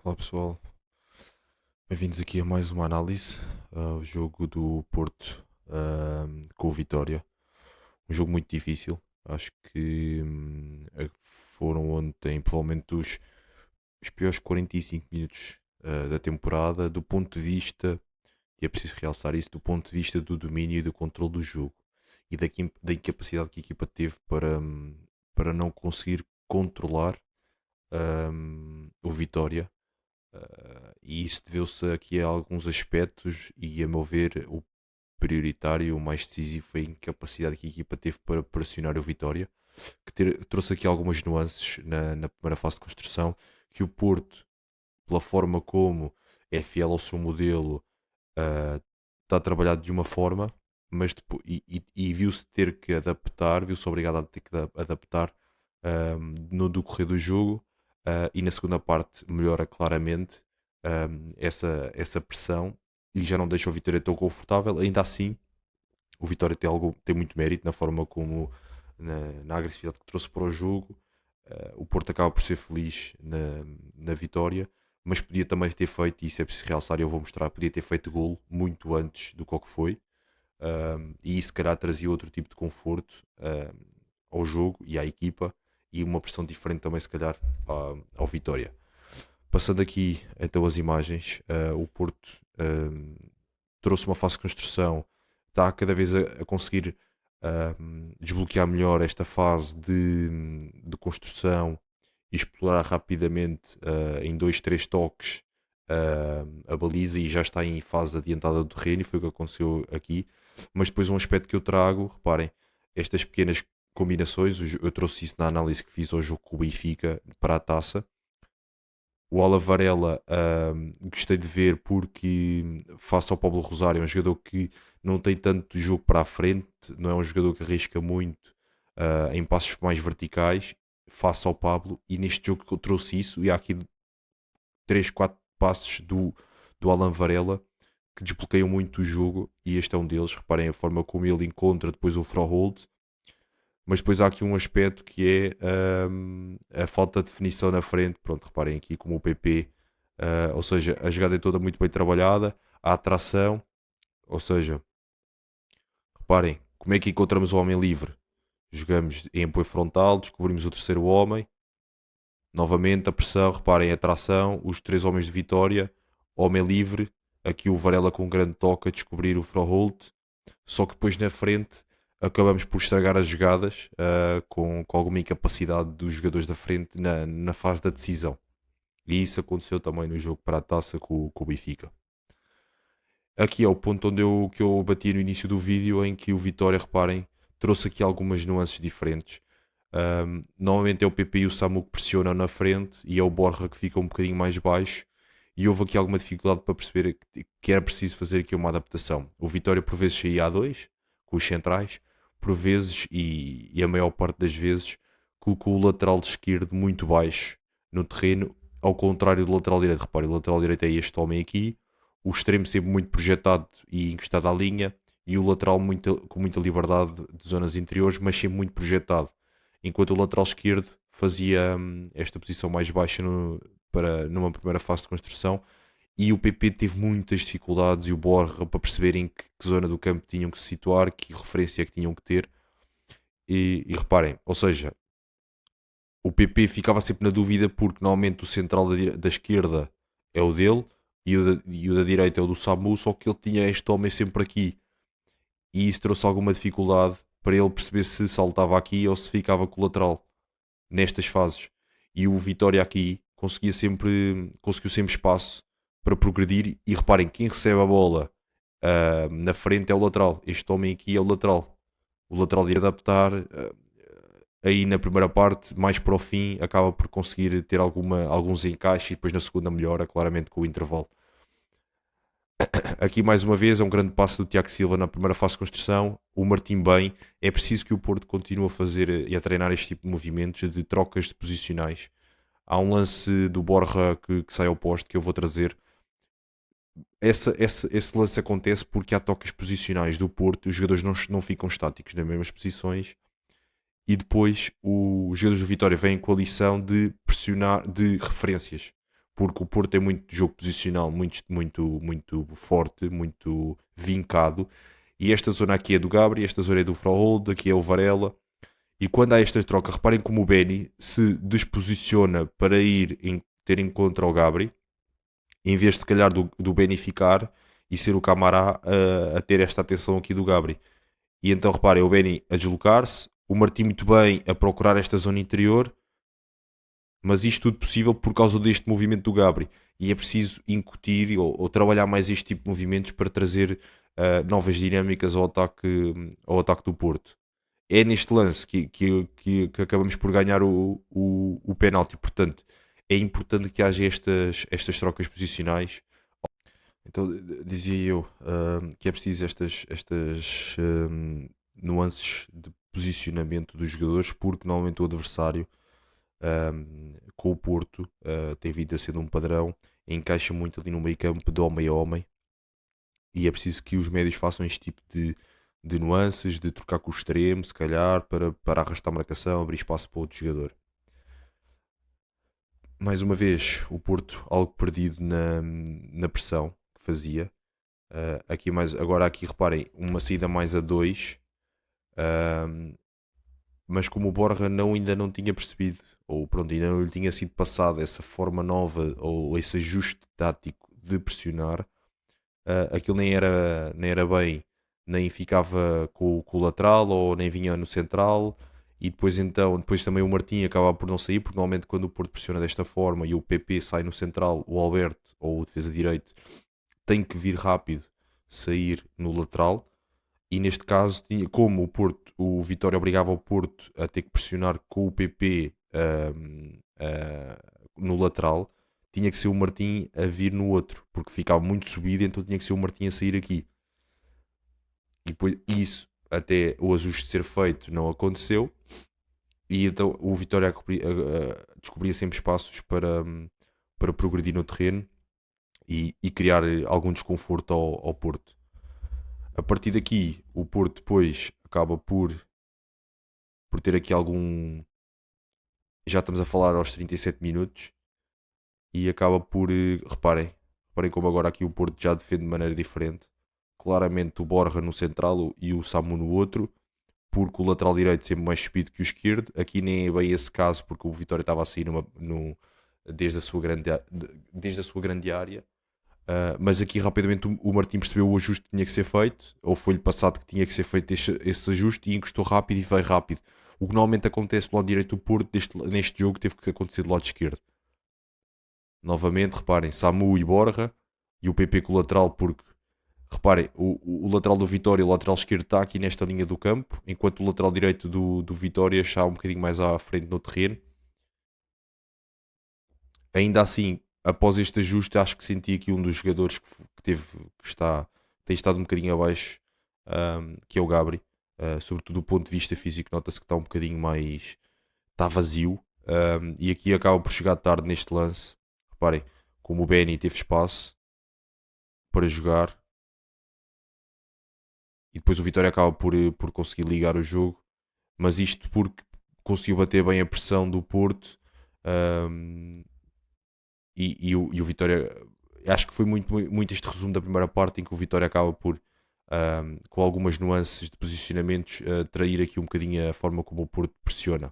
Olá pessoal, bem-vindos aqui a mais uma análise ao jogo do Porto com o Vitória. Um jogo muito difícil, acho que foram ontem provavelmente os piores 45 minutos da temporada, do ponto de vista, e é preciso realçar isso, do ponto de vista do domínio e do controle do jogo e da incapacidade que a equipa teve para não conseguir controlar o Vitória. E isso deveu-se aqui a alguns aspectos e, a meu ver, o prioritário, o mais decisivo foi a incapacidade que a equipa teve para pressionar o Vitória, trouxe aqui algumas nuances na primeira fase de construção, que o Porto, pela forma como é fiel ao seu modelo, uh, está trabalhado de uma forma, mas e viu-se ter que adaptar, viu-se obrigado a ter que adaptar no decorrer do jogo, e na segunda parte melhora claramente essa pressão e já não deixa o Vitória tão confortável. Ainda assim, o Vitória tem muito mérito na forma como, na agressividade que trouxe para o jogo. O Porto acaba por ser feliz na vitória, mas podia também ter feito, e isso é preciso realçar e eu vou mostrar, podia ter feito golo muito antes do que foi. E isso se calhar trazia outro tipo de conforto ao jogo e à equipa, e uma pressão diferente também se calhar ao Vitória. Passando aqui então as imagens, o Porto trouxe uma fase de construção, está cada vez a conseguir desbloquear melhor esta fase de construção e explorar rapidamente em dois, três toques a baliza, e já está em fase adiantada do terreno, e foi o que aconteceu aqui. Mas depois um aspecto que eu trago, reparem, estas pequenas combinações, eu trouxe isso na análise que fiz ao jogo com o Benfica para a taça. O Alan Varela, gostei de ver porque, face ao Pablo Rosário, é um jogador que não tem tanto jogo para a frente, não é um jogador que arrisca muito em passos mais verticais, face ao Pablo, e neste jogo que eu trouxe isso, e há aqui 3 4 passos do Alan Varela que desbloqueiam muito o jogo, e este é um deles. Reparem a forma como ele encontra depois o Froholt, mas depois há aqui um aspecto que é a falta de definição na frente. Pronto, reparem aqui como o PP, ou seja, a jogada é toda muito bem trabalhada, a atração, ou seja, reparem como é que encontramos o homem livre. Jogamos em apoio frontal, descobrimos o terceiro homem, novamente a pressão, reparem a atração, os três homens de Vitória, homem livre, aqui o Varela com um grande toque a descobrir o Froholt, só que depois na frente acabamos por estragar as jogadas com alguma incapacidade dos jogadores da frente na fase da decisão. E isso aconteceu também no jogo para a taça com o Benfica. Aqui é o ponto que eu bati no início do vídeo, em que o Vitória, reparem, trouxe aqui algumas nuances diferentes. Normalmente é o PP e o Samu que pressionam na frente, e é o Borja que fica um bocadinho mais baixo, e houve aqui alguma dificuldade para perceber que era preciso fazer aqui uma adaptação. O Vitória por vezes saía a dois, com os centrais, por vezes, e a maior parte das vezes, colocou o lateral esquerdo muito baixo no terreno, ao contrário do lateral direito. Repare, o lateral direito é este homem aqui, o extremo sempre muito projetado e encostado à linha, e o lateral com muita liberdade de zonas interiores, mas sempre muito projetado. Enquanto o lateral esquerdo fazia esta posição mais baixa numa primeira fase de construção, e o PP teve muitas dificuldades, e o Borja, para perceberem que zona do campo tinham que se situar, que referência é que tinham que ter. E reparem, ou seja, o PP ficava sempre na dúvida, porque normalmente o central da esquerda é o dele, e o da direita é o do Samu, só que ele tinha este homem sempre aqui, e isso trouxe alguma dificuldade para ele perceber se saltava aqui ou se ficava com o lateral nestas fases. E o Vitória aqui conseguiu sempre espaço para progredir. E reparem, quem recebe a bola na frente é o lateral. Este homem aqui é o lateral. O lateral de adaptar, aí na primeira parte, mais para o fim, acaba por conseguir ter alguns encaixes, e depois na segunda melhora, claramente com o intervalo. Aqui mais uma vez é um grande passo do Tiago Silva na primeira fase de construção. O Martim bem. É preciso que o Porto continue a fazer e a treinar este tipo de movimentos de trocas de posicionais. Há um lance do Borja que sai ao poste, que eu vou trazer. Esse lance acontece porque há toques posicionais do Porto, os jogadores não ficam estáticos nas mesmas posições, e depois os jogadores do Vitória vêm com a lição de pressionar, de referências. porque o Porto tem muito jogo posicional, muito forte, muito vincado. E esta zona aqui é do Gabri, esta zona é do Frohold, aqui é o Varela. E quando há esta troca, reparem como o Benny se disposiciona para ter em contra o Gabri, em vez de se calhar do Benny ficar e ser o Camará a ter esta atenção aqui do Gabri. E então reparem, o Benny a deslocar-se, o Martim muito bem a procurar esta zona interior, mas isto tudo possível por causa deste movimento do Gabri. E é preciso incutir ou trabalhar mais este tipo de movimentos para trazer novas dinâmicas ao ataque do Porto. É neste lance que acabamos por ganhar o penalti. Portanto, é importante que haja estas trocas posicionais. Então, dizia eu que é preciso estas nuances de posicionamento dos jogadores, porque normalmente o adversário, com o Porto, tem vindo a ser um padrão, encaixa muito ali no meio campo de homem a homem, e é preciso que os médios façam este tipo de nuances, de trocar com o extremo, se calhar, para arrastar a marcação, abrir espaço para outro jogador. Mais uma vez, o Porto algo perdido na pressão que fazia. Agora aqui reparem, uma saída mais a dois, mas como o Borja ainda não tinha percebido, ou pronto, ainda não lhe tinha sido passada essa forma nova, ou esse ajuste tático de pressionar, aquilo nem era bem, nem ficava com o lateral, ou nem vinha no central. E depois também o Martim acaba por não sair, porque normalmente quando o Porto pressiona desta forma e o PP sai no central, o Alberto ou o defesa direito tem que vir rápido, sair no lateral. E neste caso, como o Vitória obrigava o Porto a ter que pressionar com o PP no lateral, tinha que ser o Martim a vir no outro, porque ficava muito subido, então tinha que ser o Martim a sair aqui. E depois isso, até o ajuste ser feito, não aconteceu. E então o Vitória descobria sempre espaços para progredir no terreno e criar algum desconforto ao Porto. A partir daqui, o Porto depois acaba por ter aqui algum. Já estamos a falar aos 37 minutos e acaba por. Reparem como agora aqui o Porto já defende de maneira diferente. Claramente o Borja no central e o Samu no outro, porque o lateral direito sempre mais subido que o esquerdo. Aqui nem é bem esse caso, porque o Vitória estava a sair desde a sua grande área. Mas aqui rapidamente o Martim percebeu o ajuste que tinha que ser feito, ou foi-lhe passado que tinha que ser feito esse ajuste, e encostou rápido e veio rápido. O que normalmente acontece do lado direito do Porto, neste jogo teve que acontecer do lado esquerdo. Novamente, reparem, Samu e Borja, e o PP com o lateral, porque reparem, o lateral do Vitória e o lateral esquerdo está aqui nesta linha do campo, enquanto o lateral direito do Vitória está um bocadinho mais à frente no terreno. Ainda assim, após este ajuste, acho que senti aqui um dos jogadores tem estado um bocadinho abaixo, que é o Gabri. Sobretudo do ponto de vista físico, nota-se que está um bocadinho mais. Está vazio. E aqui acaba por chegar tarde neste lance. Reparem, como o Benny teve espaço para jogar, e depois o Vitória acaba por conseguir ligar o jogo, mas isto porque conseguiu bater bem a pressão do Porto. Um, e o Vitória, acho que foi muito este resumo da primeira parte, em que o Vitória acaba por, com algumas nuances de posicionamentos, trair aqui um bocadinho a forma como o Porto pressiona.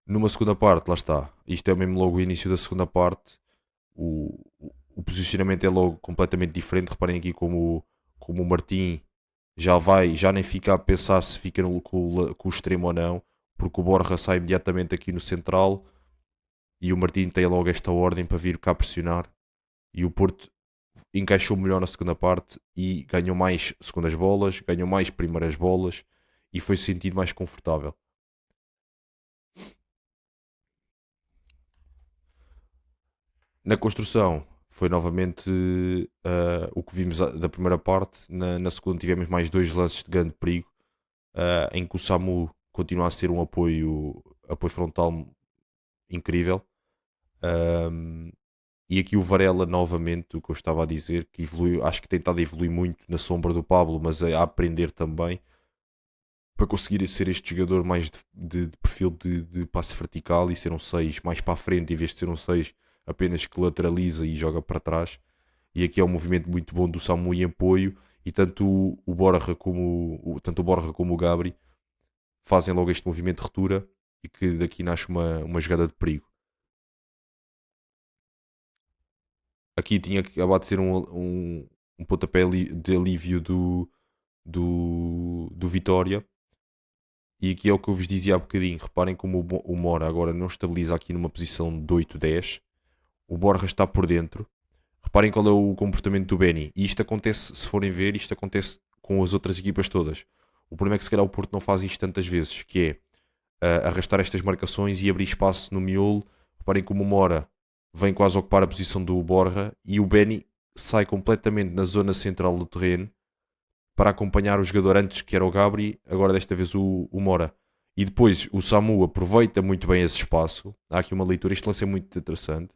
Numa segunda parte, lá está, isto é mesmo logo o início da segunda parte, o posicionamento é logo completamente diferente. Reparem aqui como o Martim já nem fica a pensar se fica com o extremo ou não, porque o Borja sai imediatamente aqui no central e o Martim tem logo esta ordem para vir cá pressionar, e o Porto encaixou melhor na segunda parte e ganhou mais segundas bolas, ganhou mais primeiras bolas e foi sentido mais confortável. Na construção foi novamente o que vimos da primeira parte. Na segunda tivemos mais dois lances de grande perigo, em que o Samu continua a ser um apoio frontal incrível. Um, e aqui o Varela novamente, o que eu estava a dizer, que evoluiu, acho que tem estado a evoluir muito na sombra do Pablo, mas a aprender também. para conseguir ser este jogador mais de perfil de passe vertical e ser um 6 mais para a frente, em vez de ser um 6 apenas que lateraliza e joga para trás. E aqui é um movimento muito bom do Samu em apoio, e tanto o Borja tanto o Borja como o Gabri fazem logo este movimento de ruptura, e que daqui nasce uma jogada de perigo. Aqui tinha que acabar de ser um pontapé de alívio do Vitória. E aqui é o que eu vos dizia há bocadinho. Reparem como o Mora agora não estabiliza aqui numa posição de 8-10. O Borja está por dentro. Reparem qual é o comportamento do Benny. E isto acontece, se forem ver, isto acontece com as outras equipas todas. O problema é que se calhar o Porto não faz isto tantas vezes, que é arrastar estas marcações e abrir espaço no miolo. Reparem como o Mora vem quase a ocupar a posição do Borja e o Benny sai completamente na zona central do terreno para acompanhar o jogador antes, que era o Gabri, agora desta vez o Mora. E depois o Samu aproveita muito bem esse espaço. Há aqui uma leitura, este lance é muito interessante.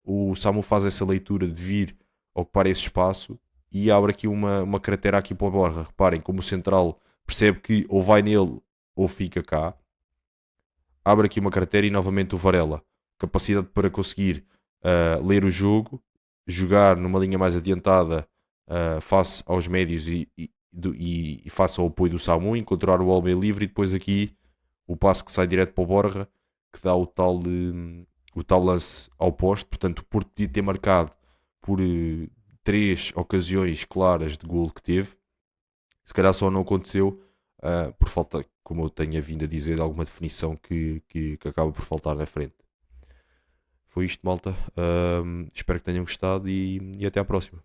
O Samu faz essa leitura de vir ocupar esse espaço e abre aqui uma cratera aqui para o Borja. Reparem como o central percebe que ou vai nele ou fica cá. Abre aqui uma cratera e novamente o Varela. Capacidade para conseguir ler o jogo, jogar numa linha mais adiantada face aos médios e face ao apoio do Samu, encontrar o homem livre, e depois aqui o passo que sai direto para o Borja, que dá o tal lance ao poste. Portanto, o Porto podia ter marcado por 3 ocasiões claras de golo que teve. Se calhar só não aconteceu por falta, como eu tenho vindo a dizer, de alguma definição que acaba por faltar na frente. Foi isto, malta. Espero que tenham gostado e até à próxima.